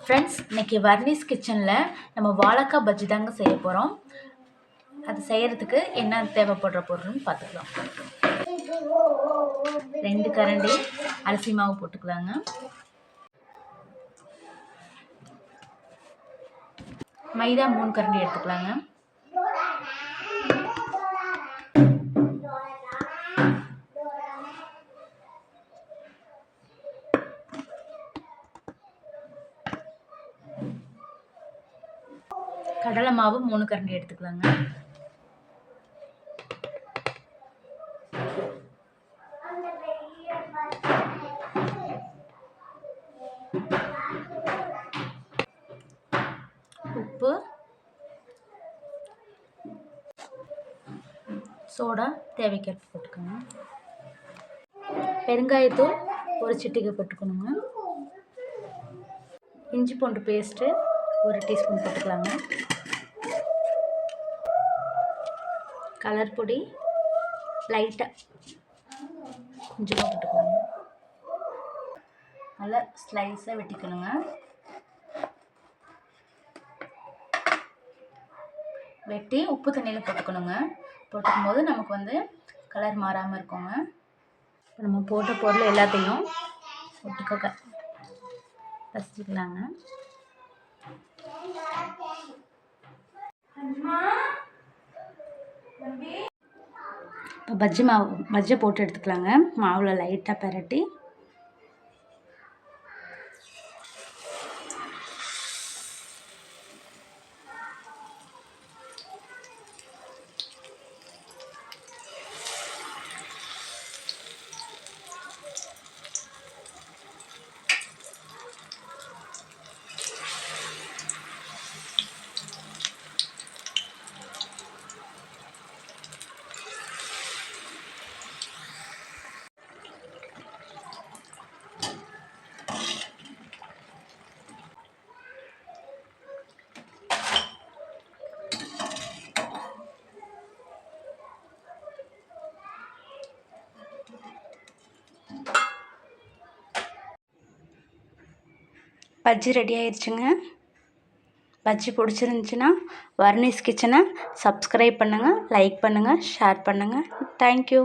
Friends, இன்றைக்கி வர்னிஸ் கிச்சனில் நம்ம வாழைக்காய் பஜ்ஜி தாங்க செய்ய போகிறோம். அது செய்கிறதுக்கு என்ன தேவைப்படுற பொருள்னு பார்த்துக்கலாம். 2 கரண்டி அரிசி மாவு போட்டுக்கலாங்க. மைதா 3 கரண்டி எடுத்துக்கலாங்க. கடலை மாவு 3 கரண்டி எடுத்துக்கலாங்க. உப்பு, சோடா தேவைக்கேற்ப போட்டுக்கோங்க. பெருங்காயத்தூள் ஒரு சிட்டிகை போட்டுக்கணுங்க. இஞ்சி பூண்டு பேஸ்ட்டு 1 டீஸ்பூன் போட்டுக்கலாங்க. கலர் பொடி லைட்டாக கொஞ்சமாக போட்டுக்கலாங்க. நல்லா ஸ்லைஸாக வெட்டிக்கணுங்க. வெட்டி உப்பு தண்ணியில் போட்டுக்கணுங்க. போட்டுக்கும் போது நமக்கு கலர் மாறாமல் இருக்குங்க. இப்போ நம்ம போட்ட பொருள் எல்லாத்தையும் ஒட்டுக்க பசிக்கலாங்க. இப்போ பஜ்ஜி போட்டு எடுத்துக்கலாங்க. மாவில் லைட்டாக பரட்டி பஜ்ஜி ரெடி ஆயிடுச்சுங்க. பஜ்ஜி பிடிச்சிருந்துச்சின்னா வர்னிஸ் கிச்சனை சப்ஸ்கிரைப் பண்ணுங்கள், லைக் பண்ணுங்கள், ஷேர் பண்ணுங்கள். தேங்க்யூ.